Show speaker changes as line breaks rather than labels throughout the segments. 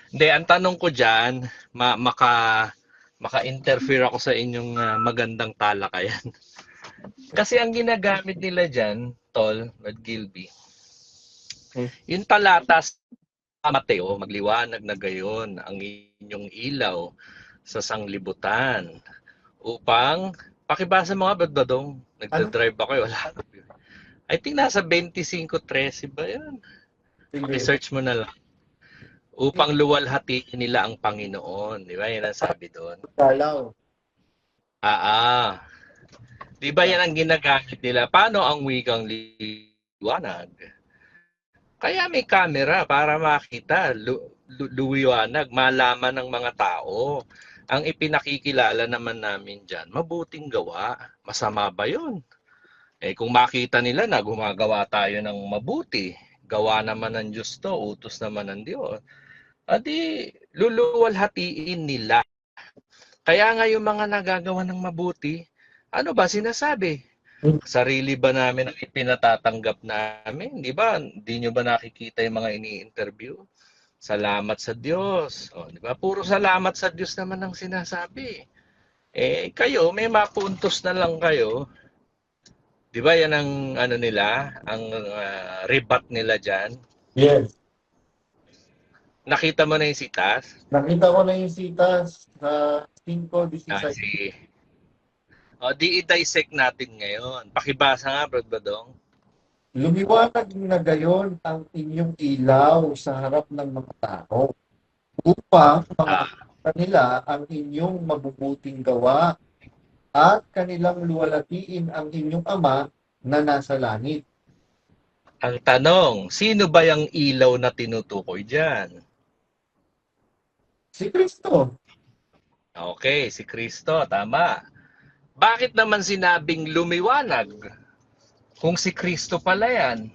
Hindi, ang tanong ko diyan, maka-interfere ako sa inyong magandang talakayan. Kasi ang ginagamit nila diyan, Tol, at Gilby,
Hmm.
yung talata sa Mateo, magliwanag na gayon ang inyong ilaw sa sanglibutan upang pakibasa mo nga, Badbadong.
Ano?
Nagda-drive ako, wala. I think nasa 25:13 ba yan?
Sige.
Paki-search mo na lang. Upang luwalhatiin nila ang Panginoon. Di ba? Yan ang sabi doon.
Dalaw.
Ah. Di ba yan ang ginagamit nila? Paano ang wikang liwanag? Kaya may camera para makita, luwiwanag, malaman ng mga tao. Ang ipinakikilala naman namin dyan, mabuting gawa. Masama ba yun? Eh kung makita nila na gumagawa tayo ng mabuti, gawa naman ng Diyos to, utos naman ng Diyos, adi luluwalhatiin nila. Kaya nga yung mga nagagawa ng mabuti, ano ba sinasabi? Sarili ba namin ang ipinatatanggap namin? Di ba? Di nyo ba nakikita yung mga ini-interview? Salamat sa Diyos. O, di ba? Puro salamat sa Diyos naman ang sinasabi. Eh, kayo, may mapuntos na lang kayo. Di ba yan ang ano nila, ang rebat nila dyan?
Yes.
Nakita mo na yung sitas?
Nakita ko na yung sitas sa
Ah,
5:16.
si... O, di i-dissect natin ngayon. Pakibasa nga, Brad Badong.
Lumiwanag na gayon ang inyong ilaw sa harap ng mga tao upang
Ah,
makita nila ang inyong mabubuting gawa at kanilang luwalhatiin ang inyong Ama na nasa langit.
ang tanong, sino ba yung ilaw na tinutukoy dyan?
Si Kristo.
Okay, si Kristo, tama. Bakit naman sinabing lumiwanag kung si Kristo pala yan?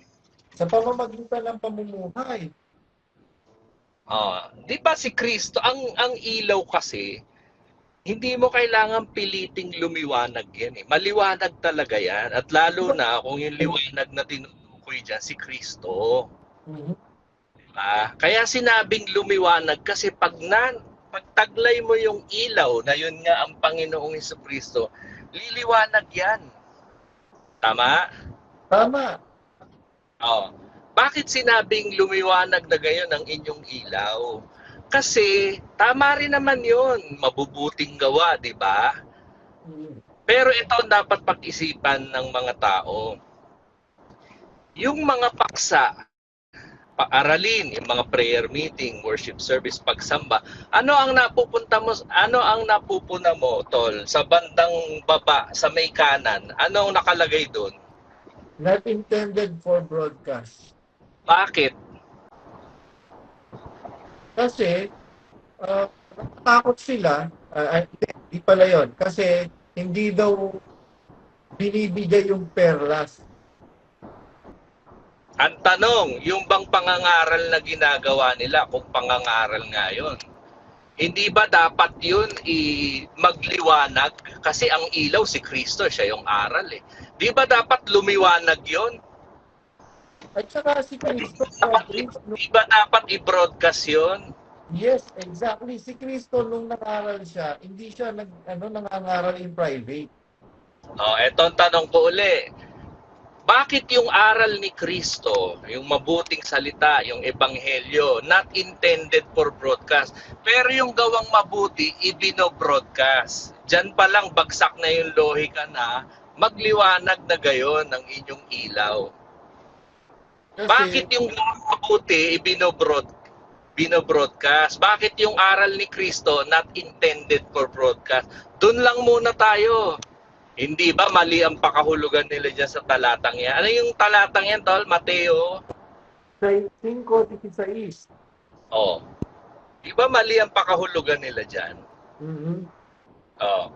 Sa pamamagitan ng pamumuhay.
Oh, 'di ba si Kristo ang ilaw kasi hindi mo kailangan piliting lumiwanag yan eh. Maliwanag talaga yan. At lalo na kung yung liwanag na tinutukoy dyan, si Kristo.
Mhm.
Kaya sinabing lumiwanag kasi pagtaglay mo yung ilaw na yun nga ang Panginoong Kristo, liliwanag yan. Tama?
Tama.
Oh. Bakit sinabing lumiwanag na gayon ang inyong ilaw? Kasi tama rin naman yun, mabubuting gawa, di ba?
Mhm.
Pero ito ang dapat pag-isipan ng mga tao. Yung mga paksa, paaralin, yung mga prayer meeting, worship service, pagsamba, ano ang napupuna mo, tol, sa bandang baba, sa may kanan? Ano ang nakalagay doon?
Not intended for broadcast.
Bakit?
Kasi, takot sila, hindi pala yun. Kasi, hindi daw binibigay yung perlas.
Ang tanong, yung bang pangangaral na ginagawa nila, kung pangangaral nga yun, hindi ba dapat yun magliwanag? Kasi ang ilaw si Kristo, siya yung aral eh. Di ba dapat lumiwanag yun?
At saka si Kristo,
Di ba dapat i-broadcast yun?
yes, exactly. Si Kristo, nung nangaral siya, hindi siya nangangaral in private.
Eto ang tanong ko uli. Bakit yung aral ni Kristo, yung mabuting salita, yung ebanghelyo, not intended for broadcast, pero yung gawang mabuti, ibino-broadcast. Diyan pa lang bagsak na yung lohika na magliwanag na gayon ang inyong ilaw.
Kasi,
Bakit yung gawang mabuti, ibino-broadcast? Bakit yung aral ni Kristo, not intended for broadcast? Doon lang muna tayo. Hindi ba mali ang pakahulugan nila dyan sa talatang yan? Ano yung talatang yan, tol? Mateo?
sa 5:16.
Oh. Di ba mali ang pakahulugan nila dyan?
Mm-hmm.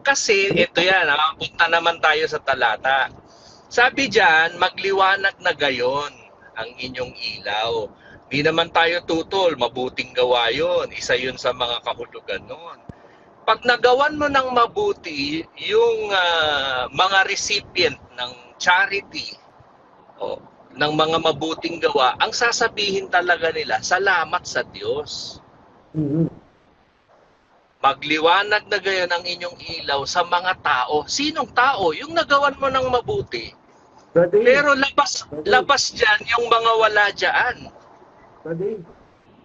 Kasi ito yan, punta naman tayo sa talata. Sabi dyan, magliwanag na gayon ang inyong ilaw. Di naman tayo tutol, mabuting gawa yun. Isa yun sa mga kahulugan nun. Pag nagawan mo ng mabuti, yung mga recipient ng charity o ng mga mabuting gawa, ang sasabihin talaga nila, salamat sa Diyos.
Mhm.
Magliwanag na gayon ang inyong ilaw sa mga tao. Sinong tao? Yung nagawan mo ng mabuti.
Brother,
Pero labas,
brother,
labas dyan yung mga wala dyan.
brother.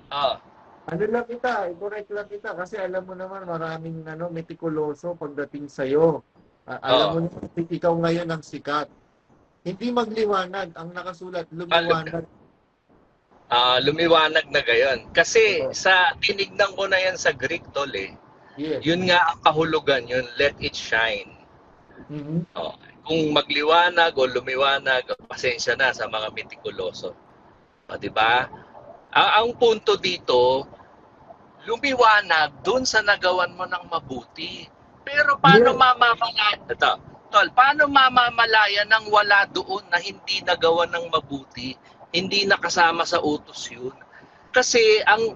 Ah,
Ano lang kita, i-correct lang kita kasi alam mo naman maraming metikuloso pagdating sa iyo. Alam mo
oh,
na ikaw ngayon ang sikat. Hindi magliwanag ang nakasulat,
Lum-
lumiwanag.
lumiwanag na gayon. Kasi
Oo.
sa tinignan ko na yan sa Greek tol
Yes.
yun nga ang kahulugan yun, let it shine.
Mhm.
Oh, kung magliwanag o lumiwanag, pasensya na sa mga mitikuloso. O, di ba? Ang punto dito, lumiwanag dun sa nagawan mo ng mabuti. Pero paano
Yes.
mamamalaya, ito, tol, paano mamamalaya nang wala doon na hindi nagawa ng mabuti? Hindi nakasama sa utos yun. Kasi ang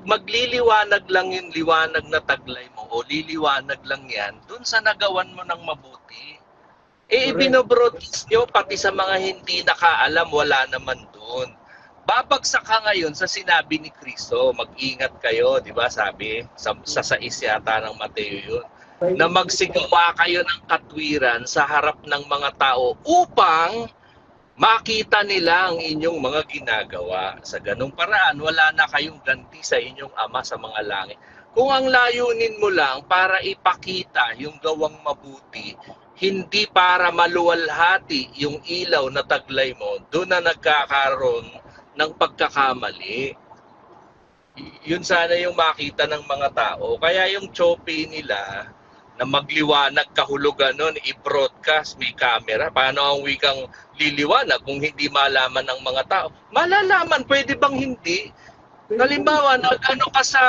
magliliwanag lang yung liwanag na taglay mo o liliwanag lang yan dun sa nagawan mo ng mabuti.
Correct.
Ibinobroadcast nyo pati sa mga hindi nakaalam, wala naman doon. Babagsak ka ngayon sa sinabi ni Kristo, mag-ingat kayo, di ba sabi? Sa 6 yata ng Mateo yun. Na magsigawa kayo ng katwiran sa harap ng mga tao upang makita nila ang inyong mga ginagawa. Sa ganung paraan, wala na kayong ganti sa inyong Ama sa mga langit. Kung ang layunin mo lang para ipakita yung gawang mabuti, hindi para maluwalhati yung ilaw na taglay mo, doon na nagkakaroon ng pagkakamali. Yun sana yung makita ng mga tao. Kaya yung choppy nila na magliwanag kahulugan nun, i-broadcast, may camera. Paano ang wikang liliwanag kung hindi malaman ng mga tao? Malalaman, pwede bang hindi? Halimbawa, nag-ano ka sa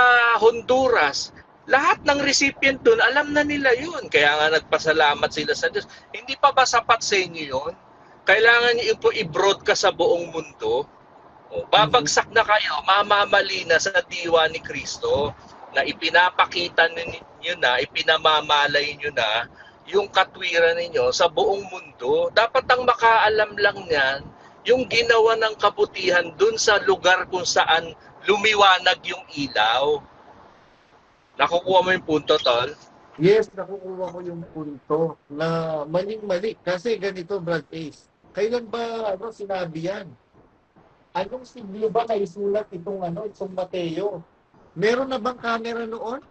Honduras, lahat ng recipient doon, alam na nila yun. Kaya nga nagpasalamat sila sa Diyos. Hindi pa ba sapat sa inyo yun? Kailangan niyo po i-broadcast sa buong mundo. O,
Mhm.
babagsak na kayo, mamamali na sa diwa ni Kristo na ipinapakita ninyo na, ipinamamalay nyo na yung katwiran ninyo sa buong mundo. Dapat ang makaalam lang niyan, yung ginawa ng kabutihan dun sa lugar kung saan lumiwanag yung ilaw. Nakukuha mo yung punto, Tol?
Yes, nakukuha ko yung punto na maling-mali. Kasi ganito, Brad Ace. Kailan ba sinabi yan? Anong siglo ba naisulat itong Mateo? Meron na bang camera noon?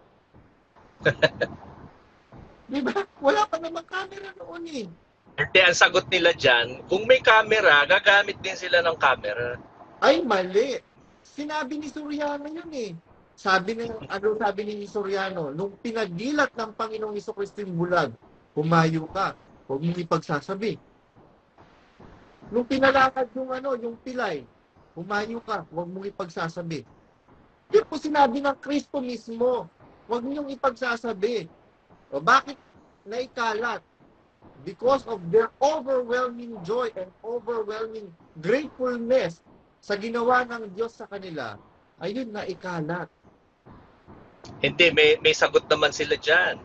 Di ba? Wala pa namang camera noon eh.
Hindi, ang sagot nila dyan, kung may camera, gagamit din sila ng camera.
Ay, mali. Sinabi ni Soriano yun eh. Sabi ni Soriano, nung pinagilat ng Panginoong Hesus yung bulag, humayo ka, huwag mong ipagsasabi. Nung pinalakad yung pilay, humayo ka, huwag mong ipagsasabi. Yun po sinabi ng Kristo mismo, huwag niyong ipagsasabi. O bakit naikalat? Because of their overwhelming joy and overwhelming gratefulness sa ginawa ng Diyos sa kanila, ayun na ikalat.
Hindi, may sagot naman sila dyan.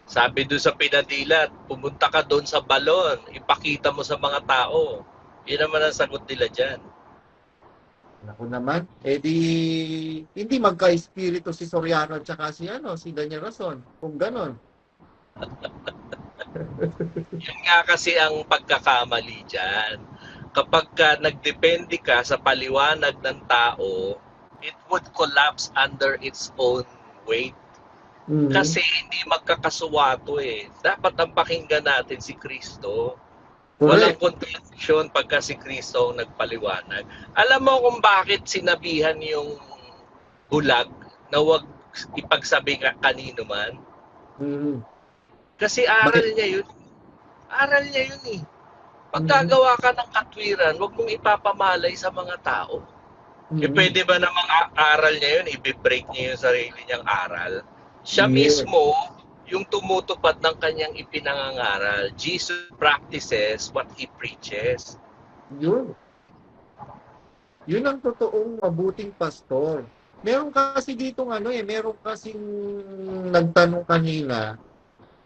Sabi doon sa pinadilat, pumunta ka doon sa balon, ipakita mo sa mga tao. Yun naman ang sagot nila dyan.
Naku naman, hindi magka-espiritu si Soriano at saka si Daniel Rason, kung ganon.
Yun nga kasi ang pagkakamali dyan. Kapag ka nagdepende ka sa paliwanag ng tao, it would collapse under its own weight.
Mhm.
Kasi hindi magkakasuwato eh. Dapat ang pakinggan natin si Kristo. Walang
Correct.
contradiction pagka si Kristo ang nagpaliwanag. Alam mo kung bakit sinabihan yung bulag na huwag ipagsabi kanino man?
Mhm.
Kasi
Bakit?
aral niya yun. Aral niya yun eh. Pag
Mhm.
gagawa ka ng katwiran, huwag mong ipapamalay sa mga tao. Eh
Mhm.
pwede ba namang aral niya yun, i-break niya yung sarili niyang aral? Siya
Yes.
mismo, yung tumutupad ng kanyang ipinangangaral. Jesus practices what He preaches.
Yun. Yun ang totoong mabuting pastor. Meron kasi dito meron kasing nagtanong kanina.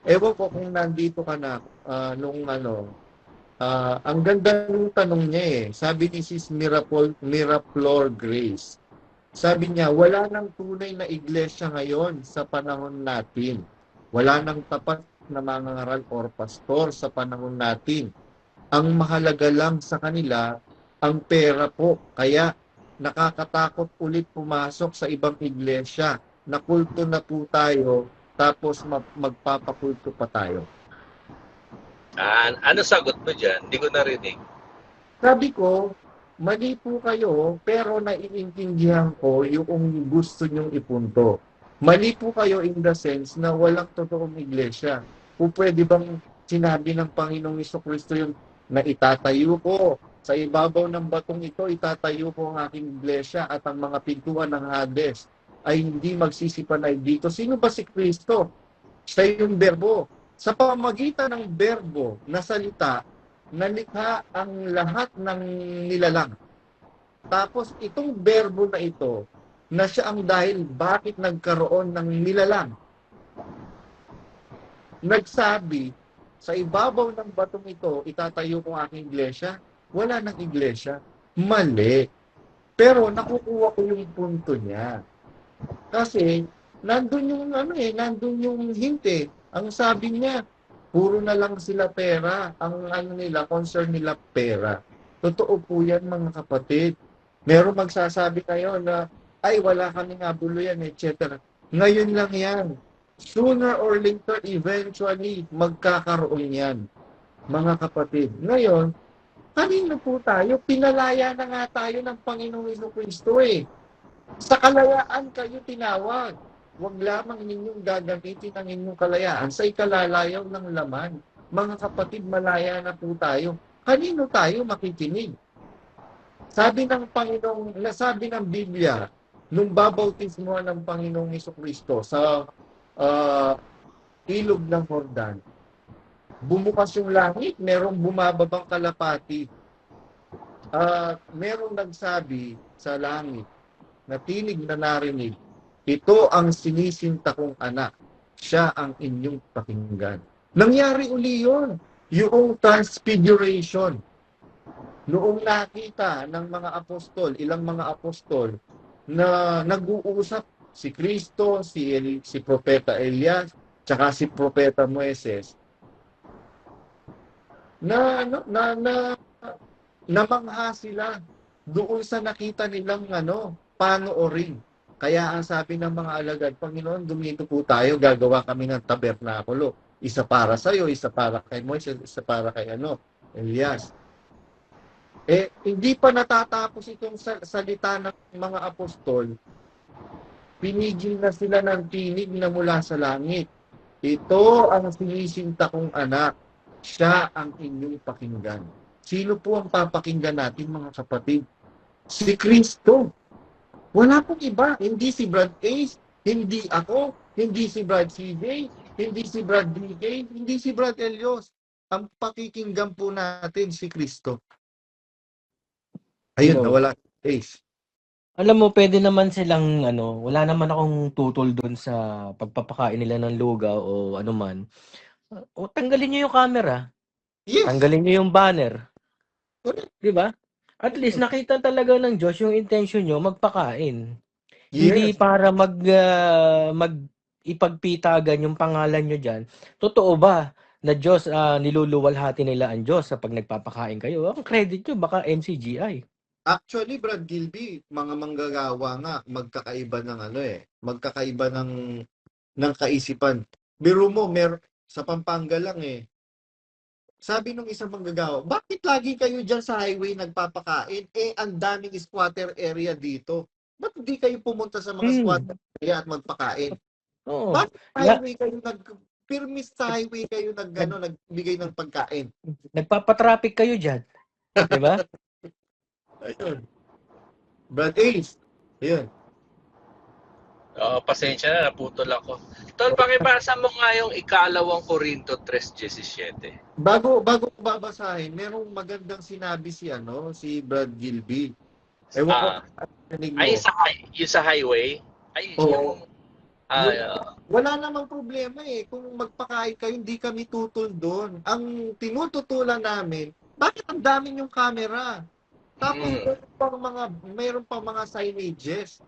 Ewan ko kung nandito ka na ang ganda ng tanong niya eh. Sabi ni Sis Miraplor Grace, Sabi niya, wala nang tunay na iglesia ngayon sa panahon natin. Wala nang tapat na mga ngaral or pastor sa panahon natin. Ang mahalaga lang sa kanila, ang pera po. Kaya nakakatakot ulit pumasok sa ibang iglesia. Nakulto na po tayo, tapos magpapakulto pa tayo.
Ano sagot mo dyan? Hindi ko narinig.
Sabi ko, mali po kayo, pero naiintindihan ko yung gusto nyong ipunto. Mali po kayo in the sense na walang totoong iglesia. Kung pwede bang sinabi ng Panginoong Jesucristo yung na itatayo ko sa ibabaw ng batong ito, itatayo ko ang aking iglesia at ang mga pintuan ng Hades ay hindi magsisipanay dito. Sino ba si Kristo? Siya yung berbo. Sa pamamagitan ng berbo na salita, nalikha ang lahat ng nilalang. Tapos itong berbo na ito, na siya ang dahil bakit nagkaroon ng nilalang. Nagsabi, sa ibabaw ng batong ito, itatayo ko ang aking iglesia. Wala ng iglesia. Mali. Pero nakukuha ko yung punto niya. Kasi, nandun yung nandun yung hint. Ang sabi niya, puro na lang sila pera. Ang concern nila pera. Totoo po yan, mga kapatid. Meron magsasabi kayo na, ay, wala kaming abuluyan, etc. Ngayon lang yan. Sooner or later, eventually, magkakaroon yan, mga kapatid. Ngayon, kanino po tayo? Pinalaya na nga tayo ng Panginoong Jesucristo eh. Sa kalayaan kayo tinawag. Huwag lamang ninyong gagamitin ang inyong kalayaan sa ikalalayaw ng laman. Mga kapatid, malaya na po tayo. Kanino tayo makikinig? Sabi ng Panginoong, nasabi ng Biblia, nung babautismuhan ng Panginoong Jesucristo sa ilog ng Jordan, bumukas yung langit, merong bumababang kalapati. Merong nagsabi sa langit, na tinig na narinig, ito ang sinisinta kong anak, siya ang inyong pakinggan. Nangyari uli yun, yung transfiguration. Noong nakita ng mga apostol, ilang mga apostol, na nag-uusap si Kristo, si Propeta Elias, tsaka si Propeta Moises, namangha sila doon sa nakita nilang panoorin. Kaya ang sabi ng mga alagad, Panginoon, dumito po tayo, gagawa kami ng tabernakulo. Isa para sa iyo, isa para kay Moises, isa para kay Elias. Hindi pa natatapos itong salita ng mga apostol, pinigil na sila ng tinig na mula sa langit. Ito ang sinisinta kong anak, siya ang inyong pakinggan. Sino po ang papakinggan natin, mga kapatid? Si Kristo. Wala pong iba. Hindi si Brad Ace, hindi ako, hindi si Brad CJ, hindi si Brad DK, hindi si Brad Elios. Ang pakikinggan po natin si Kristo. Ayun, nawala si Ace.
Alam mo, pwede naman silang, wala naman akong tutol doon sa pagpapakain nila ng lugaw o ano man. O, tanggalin nyo yung camera.
Yes.
Tanggalin nyo yung banner. Di ba? At least nakita talaga ng Diyos yung intention nyo magpakain.
Yes.
Hindi para ipagpitagan yung pangalan nyo dyan. Totoo ba na Diyos, niluluwalhati nila ang Diyos sa pag nagpapakain kayo? Ang credit nyo, baka MCGI.
Actually, Brad Gilby, mga manggagawa nga, magkakaiba ng magkakaiba ng kaisipan. Biro mo, sa Pampanga lang sabi nung isang manggagawa, bakit lagi kayo dyan sa highway nagpapakain? Ang daming squatter area dito. Ba't hindi kayo pumunta sa mga squatter area at magpakain?
Oo.
Bakit highway kayo pirmis sa highway kayo nagbigay ng pagkain?
Nagpapatraffic kayo dyan. Diba?
Ayun. Brad Ace. Ayun.
Pasensya na, naputol ako. Tol, pakibasa mo nga yung ikalawang Korinto 3:17.
Bago babasahin, merong magandang sinabi si Brad Gilby. Ewan ko,
ay, yung sa highway? Ay,
wala namang problema kung magpakain kayo, hindi kami tutol doon. Ang tinututulan namin, bakit ang dami yung camera? Tapos mayroon pang mga signages.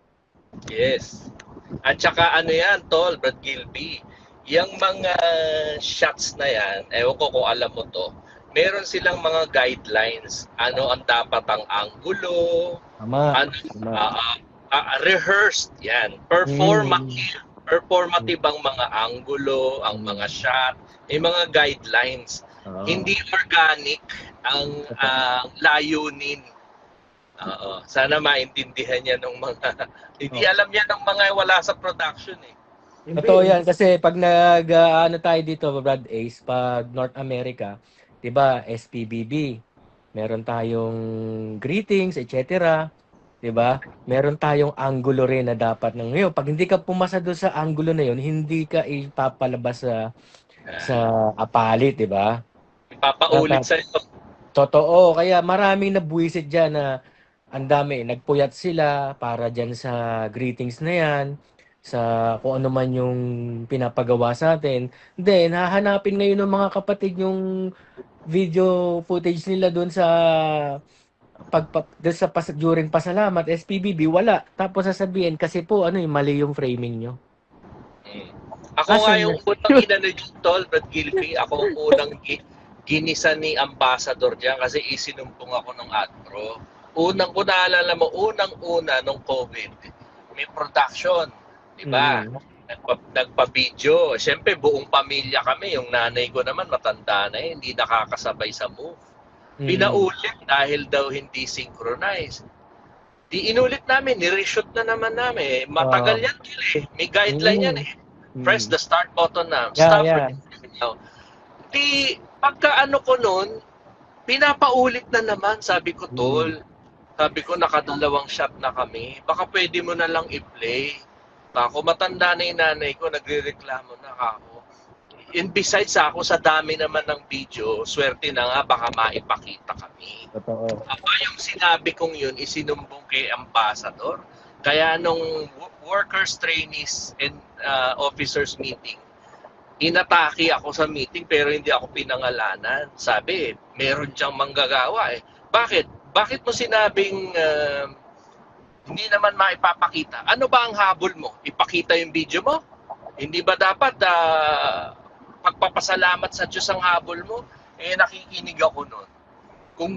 Yes. At saka ano yan, Tol, Brad Gilby, yung mga shots na yan, ewan ko kung alam mo to, meron silang mga guidelines. Ano ang dapat ang angulo,
Tama.
ano,
Tama.
rehearsed yan. Performative ang mga angulo, ang mga shot, may mga guidelines.
Oo.
Hindi organic ang layunin. Oo. Sana maintindihan niya ng mga hindi alam niya ng mga wala sa production eh.
Totoo yan kasi pag ano tayo dito, Brad Ace, pag North America, 'di ba, SPBB, meron tayong greetings, etc. 'Di ba? Meron tayong angulo rin na dapat ng ngayon. Pag hindi ka pumasa doon sa angulo na 'yon, hindi ka ipapalabas sa apalit, 'di ba?
Ipapaulit sa ito.
Totoo, kaya maraming nabuwisit diyan na ang dami, nagpuyat sila para diyan sa greetings na 'yan, sa kung ano man yung pinapagawa sa atin. Then, hahanapin ngayon ng mga kapatid yung video footage nila doon sa during pasalamat, SPBB, wala. Tapos sasabihin, kasi po, mali yung framing nyo.
Ako nga yung unang inano yung Tol, Brad Gilby, ako ang unang ginisa ni Ambassador diyan kasi isinumpong ako ng AdPro. Naalala mo, unang-una nung COVID, may production, di ba? Nagpa-video. Siyempre, buong pamilya kami. Yung nanay ko naman, matanda na hindi nakakasabay sa move. Pinaulit dahil daw hindi synchronized. Di inulit namin, ni-reshoot na naman namin. Matagal yan, may guideline yan eh. Press the start button na. Stop. Di, pagka ano ko nun, pinapaulit na naman, sabi ko, Tol. Sabi ko, nakadalawang shot na kami. Baka pwede mo na lang i-play. Ako, matanda na yung nanay ko, nagre-reklamo na ako. And besides ako, sa dami naman ng video, swerte na nga, baka maipakita kami.
Totoo.
Yung sinabi kong yun, isinumbong kay Ambassador. Kaya nung workers, trainees, and officers meeting, inatake ako sa meeting pero hindi ako pinangalanan. Sabi, meron diyang manggagawa eh. Bakit mo sinabing hindi naman maipapakita? Ano ba ang habol mo? Ipakita yung video mo? Hindi ba dapat pagpapasalamat sa Diyos ang habol mo? Nakikinig ako nun. Kung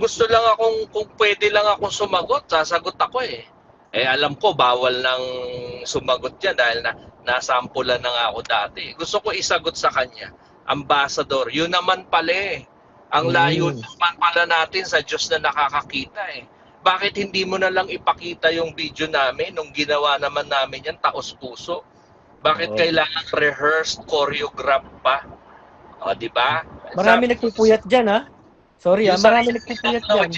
pwede lang akong sumagot, sasagot ako eh. Alam ko, bawal nang sumagot yan dahil nasampulan na nga ako dati. Gusto ko isagot sa kanya, Ambassador, yun naman pala eh. Ang layo naman pala natin sa Diyos na nakakakita eh. Bakit hindi mo na lang ipakita yung video namin nung ginawa naman namin yan, taos-puso? Bakit kailangan rehearsed, choreograph pa? O, di ba?
Marami nagpupuyat dyan, ha? Sorry, marami nagpupuyat dyan.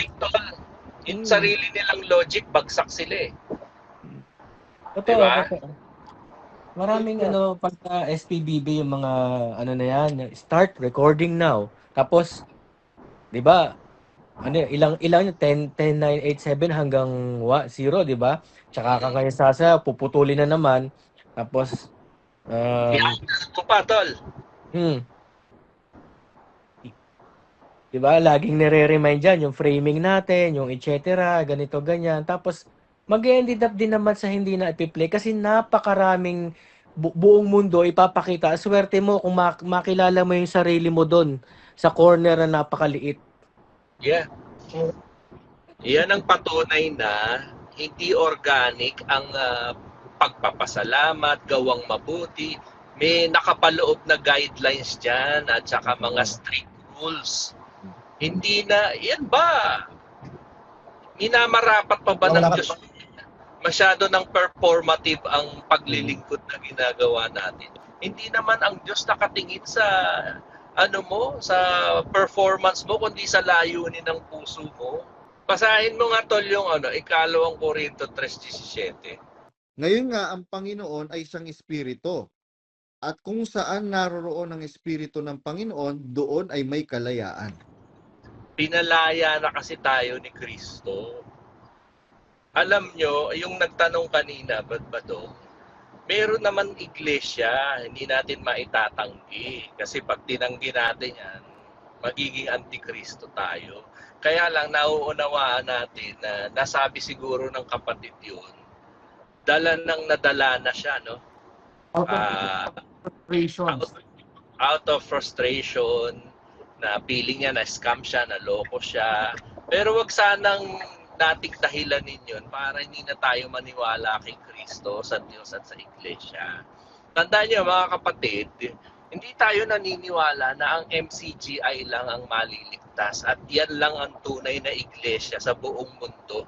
Yung sarili nilang logic, bagsak sila eh.
Totoo, diba? Totoo. Maraming pagka SPBB yung mga na yan, start recording now. Tapos, 'di ba? Ilang 10 9 8 7 hanggang 0, 'di ba? Tsaka ka ngayon puputulin na naman. Tapos
Tol.
'Di ba? Laging nire-remind diyan yung framing natin, yung etc. ganito ganyan. Tapos mag-end up din naman sa hindi na ipi-play kasi napakaraming buong mundo ipapakita. Swerte mo kung makilala mo yung sarili mo doon sa corner na napakaliit.
Yeah. Yan ang patunay na hindi organic ang pagpapasalamat, gawang mabuti. May nakapaloob na guidelines dyan at saka mga strict rules. Hindi na, yan ba? Minamarapat pa ba ng Diyos? Masyado ng performative ang paglilingkod na ginagawa natin. Hindi naman ang Diyos nakatingin sa sa performance mo kundi sa layunin ng puso mo. Basahin mo nga Tol yung 2 Korinto 3:17.
Ngayon nga ang Panginoon ay isang espiritu. At kung saan naroroon ang espiritu ng Panginoon, doon ay may kalayaan.
Pinalaya na kasi tayo ni Kristo. Alam nyo, yung nagtanong kanina, meron naman iglesia, hindi natin maitatanggi. Kasi pag tinanggi natin yan, magiging antikristo tayo. Kaya lang nauunawaan natin na nasabi siguro ng kapatid yun, nadala na siya, no?
Out of
Ah,
frustrations.
out of frustration, na feeling niya na scam siya, na loko siya. Pero wag sanang nating dahilanin yun para hindi na tayo maniwala kay Kristo, sa Diyos at sa Iglesia. Tandaan niyo mga kapatid, hindi tayo naniniwala na ang MCGI lang ang maliligtas at yan lang ang tunay na iglesia sa buong mundo.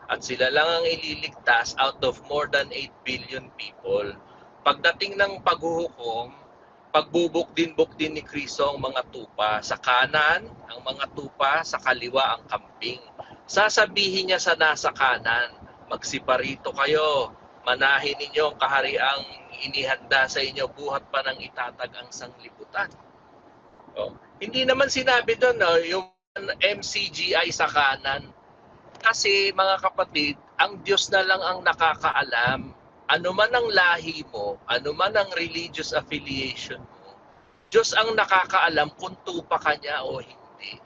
At sila lang ang ililigtas out of more than 8 billion people. Pagdating ng paghuhukom, pagbubuk din ni Kristo ang mga tupa. Sa kanan, ang mga tupa, sa kaliwa ang kambing. Sasabihin niya sa nasa kanan, magsiparito kayo, manahin ninyo ang kahariang inihanda sa inyo buhat pa ng itatag ang sanglibutan. Oh. Hindi naman sinabi doon yung MCGI sa kanan. Kasi mga kapatid, ang Diyos na lang ang nakakaalam. Ano man ang lahi mo, ano man ang religious affiliation mo, Diyos ang nakakaalam kung tupa ka niya o hindi.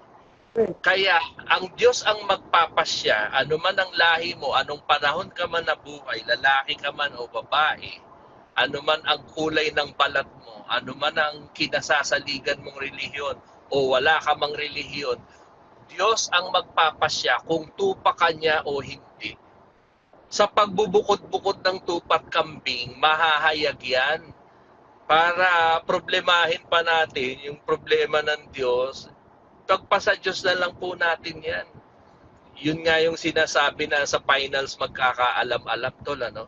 Kaya ang Diyos ang magpapasya, ano man ang lahi mo, anong panahon ka man nabuhay, lalaki ka man o babae, ano man ang kulay ng balat mo, ano man ang kinasasaligan mong relihiyon o wala ka mang relihiyon, Diyos ang magpapasya kung tupa ka niya o hindi. Sa pagbubukod-bukod ng tupat kambing, mahahayag yan. Para problemahin pa natin yung problema ng Diyos, pagpasa Diyos na lang po natin yan. Yun nga yung sinasabi na sa finals magkakaalam-alam tol, ano?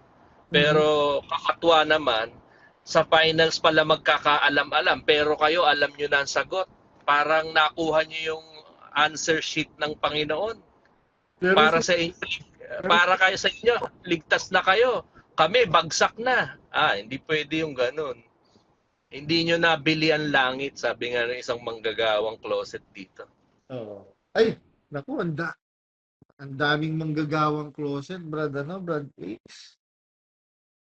Pero kakatwa naman, sa finals pala magkakaalam-alam, pero kayo alam nyo na ang sagot. Parang nakuha nyo yung answer sheet ng Panginoon.
Pero
Para sa inyo, para kayo sa inyo, ligtas na kayo. Kami, bagsak na. Hindi pwede yung ganun. Hindi nyo nabili ang langit, sabi nga ng isang manggagawang closet dito.
Oo. Ay, naku, ang daming manggagawang closet, Brad Ace.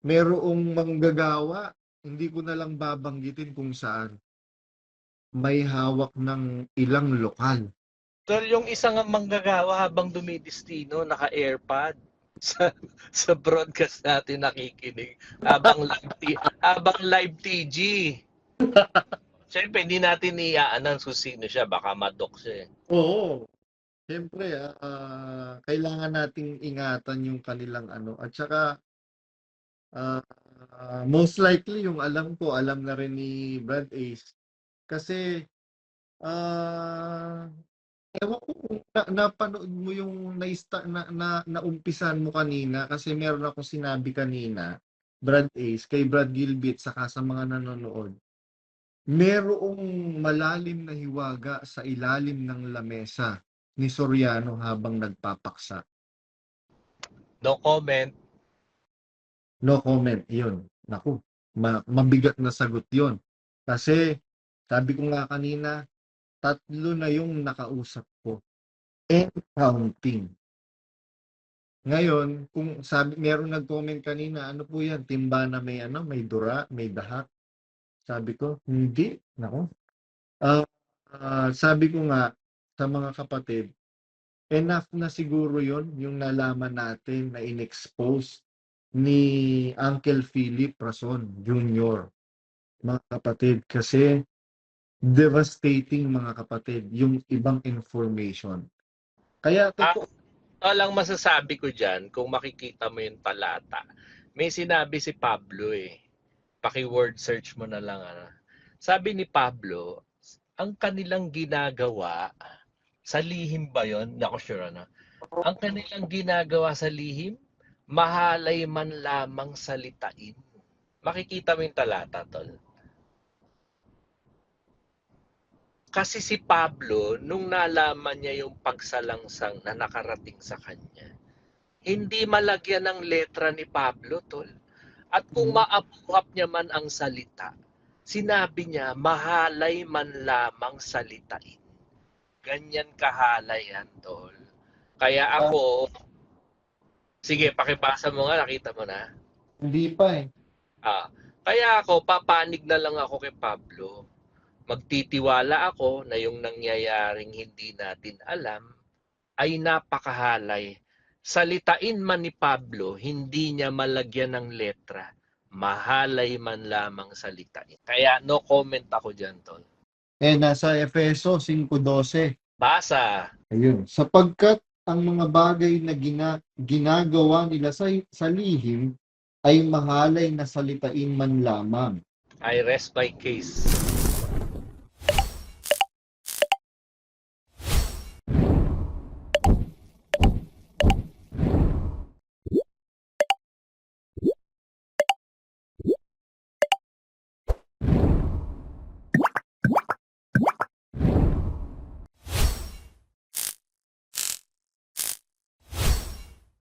Merong manggagawa, hindi ko na lang babanggitin kung saan. May hawak ng ilang lokal.
Tol, yung isang manggagawa habang dumidistino, naka-airpod sa broadcast natin nakikinig habang live TG. Siyempre, hindi natin i-announce kung sino siya. Baka madok siya.
Oo. Siyempre, kailangan nating ingatan yung kanilang ano. At saka, most likely, yung alam na rin ni Brad Ace. Kasi, ewan ko kung napanood mo yung naumpisan mo kanina kasi meron akong sinabi kanina, Brad Ace, kay Brad Gilbit, saka sa mga nanonood. Merong malalim na hiwaga sa ilalim ng lamesa ni Soriano habang nagpapaksa.
No comment.
No comment, yun. Naku, mabigat na sagot yun. Kasi, sabi ko nga kanina, 3 na yung nakausap ko. And counting. Ngayon, kung meron nag-comment kanina, ano po yan? Timba na may dura, may dahak. Sabi ko, hindi. Naku. Sabi ko nga sa mga kapatid, enough na siguro yon yung nalaman natin na in-expose ni Uncle Philip Rason Jr. Mga kapatid, kasi devastating mga kapatid yung ibang information. Kaya
Lang masasabi ko dyan, kung makikita mo yung talata, may sinabi si Pablo Paki-word search mo na lang. Sabi ni Pablo, ang kanilang ginagawa, sa lihim ba yun? Hindi ako sure. Ang kanilang ginagawa sa lihim, mahalay man lamang salitain. Makikita mo yung talata, tol. Kasi si Pablo, nung nalaman niya yung pagsalangsang na nakarating sa kanya, hindi malagyan ng letra ni Pablo, tol. At kung maabuhap niya man ang salita, sinabi niya, mahalay man lamang salitain. Ganyan kahalay yan, tol. Kaya ako, sige, pakibasa mo nga, nakita mo na.
Hindi pa
Kaya ako, papanig na lang ako kay Pablo. Magtitiwala ako na yung nangyayaring hindi natin alam ay napakahalay salitain man ni Pablo, hindi niya malagyan ng letra. Mahalay man lamang salitain. Kaya no comment ako dyan, tol.
Nasa Efeso 5:12.
Basa.
Ayun. Sapagkat ang mga bagay na ginagawa nila sa lihim ay mahalay na salitain man lamang.
I rest my case.